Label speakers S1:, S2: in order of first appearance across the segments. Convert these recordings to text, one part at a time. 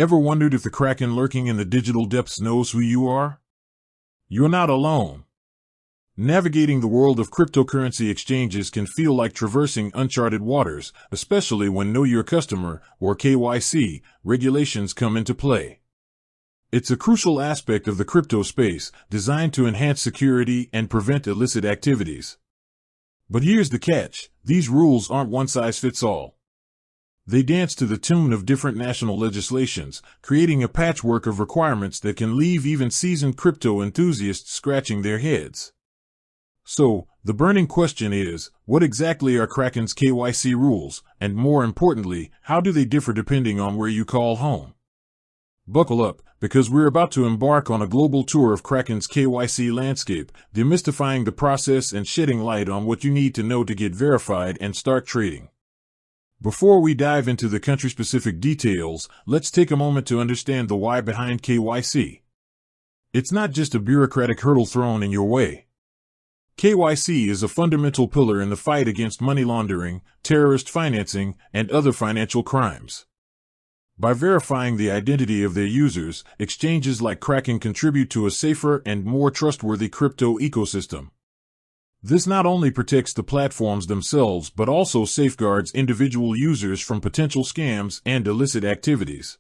S1: Ever wondered if the Kraken lurking in the digital depths knows who you are? You're not alone. Navigating the world of cryptocurrency exchanges can feel like traversing uncharted waters, especially when Know Your Customer, or KYC, regulations come into play. It's a crucial aspect of the crypto space, designed to enhance security and prevent illicit activities. But here's the catch: these rules aren't one-size-fits-all. They dance to the tune of different national legislations, creating a patchwork of requirements that can leave even seasoned crypto enthusiasts scratching their heads. So, the burning question is, what exactly are Kraken's KYC rules, and more importantly, how do they differ depending on where you call home? Buckle up, because we're about to embark on a global tour of Kraken's KYC landscape, demystifying the process and shedding light on what you need to know to get verified and start trading. Before we dive into the country-specific details, let's take a moment to understand the why behind KYC. It's not just a bureaucratic hurdle thrown in your way. KYC is a fundamental pillar in the fight against money laundering, terrorist financing, and other financial crimes. By verifying the identity of their users, exchanges like Kraken contribute to a safer and more trustworthy crypto ecosystem. This not only protects the platforms themselves but also safeguards individual users from potential scams and illicit activities.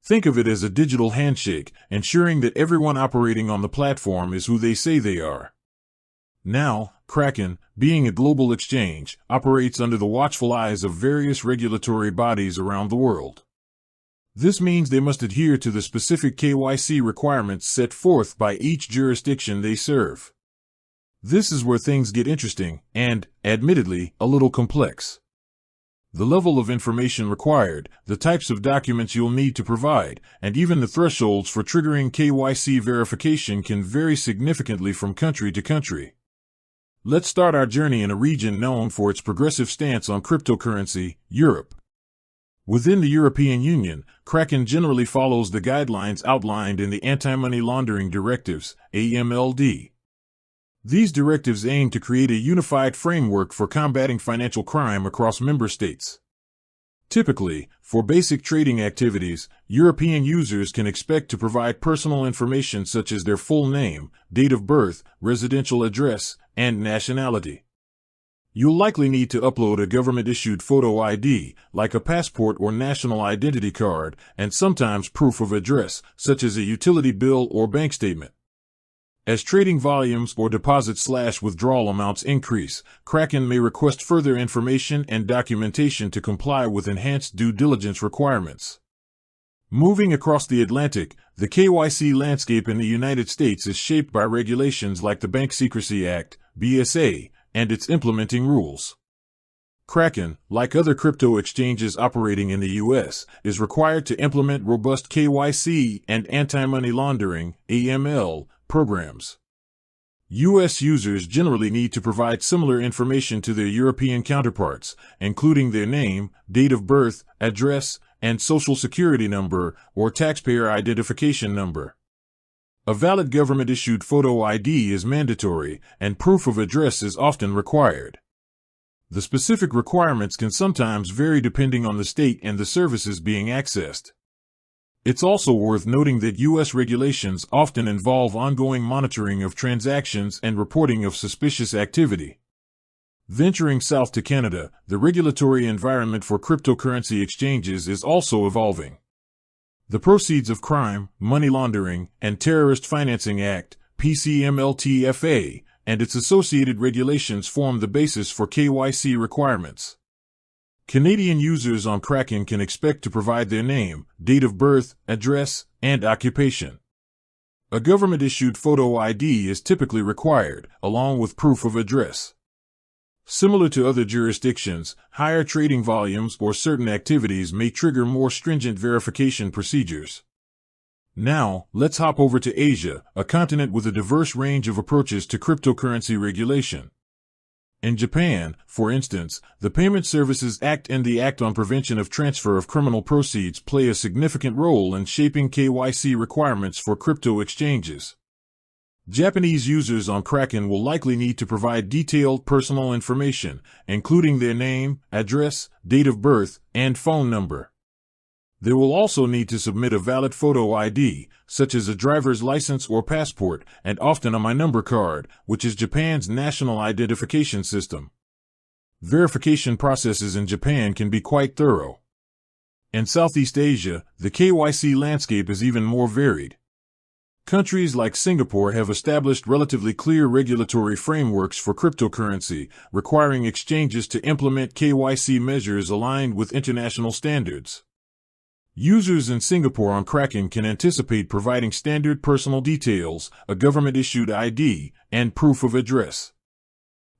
S1: Think of it as a digital handshake, ensuring that everyone operating on the platform is who they say they are. Now, Kraken, being a global exchange, operates under the watchful eyes of various regulatory bodies around the world. This means they must adhere to the specific KYC requirements set forth by each jurisdiction they serve. This is where things get interesting and, admittedly, a little complex. The level of information required, the types of documents you'll need to provide, and even the thresholds for triggering KYC verification can vary significantly from country to country. Let's start our journey in a region known for its progressive stance on cryptocurrency, Europe. Within the European Union, Kraken generally follows the guidelines outlined in the Anti-Money Laundering Directives, AMLD. These directives aim to create a unified framework for combating financial crime across member states. Typically, for basic trading activities, European users can expect to provide personal information such as their full name, date of birth, residential address, and nationality. You'll likely need to upload a government-issued photo ID, like a passport or national identity card, and sometimes proof of address, such as a utility bill or bank statement. As trading volumes or deposit/withdrawal amounts increase, Kraken may request further information and documentation to comply with enhanced due diligence requirements. Moving across the Atlantic, the KYC landscape in the United States is shaped by regulations like the Bank Secrecy Act, BSA, and its implementing rules. Kraken, like other crypto exchanges operating in the U.S., is required to implement robust KYC and anti-money laundering, AML, programs. U.S. users generally need to provide similar information to their European counterparts, including their name, date of birth, address, and social security number or taxpayer identification number. A valid government-issued photo ID is mandatory, and proof of address is often required. The specific requirements can sometimes vary depending on the state and the services being accessed. It's also worth noting that U.S. regulations often involve ongoing monitoring of transactions and reporting of suspicious activity. Venturing south to Canada, the regulatory environment for cryptocurrency exchanges is also evolving. The Proceeds of Crime, Money Laundering, and Terrorist Financing Act, PCMLTFA, and its associated regulations form the basis for KYC requirements. Canadian users on Kraken can expect to provide their name, date of birth, address, and occupation. A government-issued photo ID is typically required, along with proof of address. Similar to other jurisdictions, higher trading volumes or certain activities may trigger more stringent verification procedures. Now, let's hop over to Asia, a continent with a diverse range of approaches to cryptocurrency regulation. In Japan, for instance, the Payment Services Act and the Act on Prevention of Transfer of Criminal Proceeds play a significant role in shaping KYC requirements for crypto exchanges. Japanese users on Kraken will likely need to provide detailed personal information, including their name, address, date of birth, and phone number. They will also need to submit a valid photo ID, such as a driver's license or passport, and often a My Number card, which is Japan's national identification system. Verification processes in Japan can be quite thorough. In Southeast Asia, the KYC landscape is even more varied. Countries like Singapore have established relatively clear regulatory frameworks for cryptocurrency, requiring exchanges to implement KYC measures aligned with international standards. Users in Singapore on Kraken can anticipate providing standard personal details, a government-issued ID, and proof of address.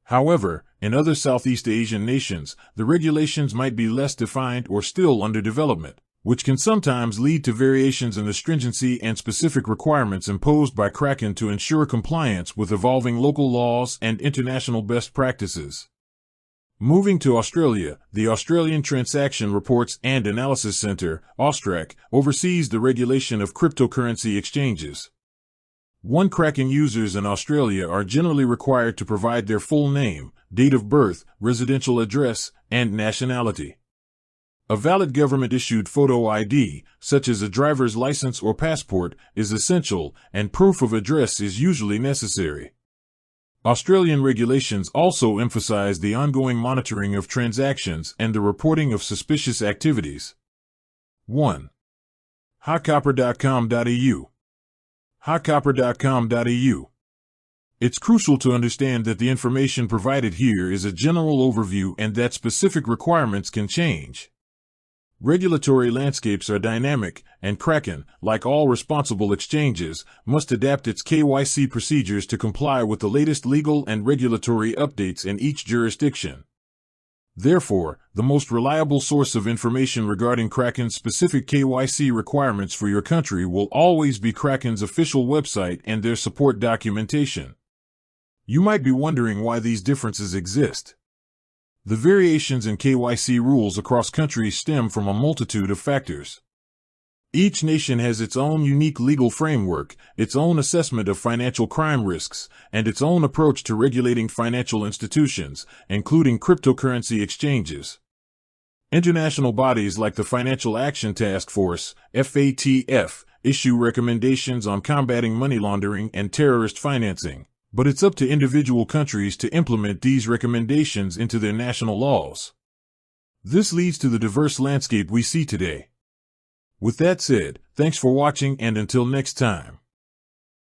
S1: However, in other Southeast Asian nations, the regulations might be less defined or still under development, which can sometimes lead to variations in the stringency and specific requirements imposed by Kraken to ensure compliance with evolving local laws and international best practices. Moving to Australia, the Australian Transaction Reports and Analysis Centre, AUSTRAC, oversees the regulation of cryptocurrency exchanges. Kraken users in Australia are generally required to provide their full name, date of birth, residential address, and nationality. A valid government-issued photo ID, such as a driver's license or passport, is essential, and proof of address is usually necessary. Australian regulations also emphasize the ongoing monitoring of transactions and the reporting of suspicious activities. 1. hotcopper.com.au. hotcopper.com.au. It's crucial to understand that the information provided here is a general overview and that specific requirements can change. Regulatory landscapes are dynamic, and Kraken, like all responsible exchanges, must adapt its KYC procedures to comply with the latest legal and regulatory updates in each jurisdiction. Therefore, the most reliable source of information regarding Kraken's specific KYC requirements for your country will always be Kraken's official website and their support documentation. You might be wondering why these differences exist. The variations in KYC rules across countries stem from a multitude of factors. Each nation has its own unique legal framework, its own assessment of financial crime risks, and its own approach to regulating financial institutions, including cryptocurrency exchanges. International bodies like the Financial Action Task Force, FATF, issue recommendations on combating money laundering and terrorist financing, but it's up to individual countries to implement these recommendations into their national laws. This leads to the diverse landscape we see today. With that said, thanks for watching, and until next time.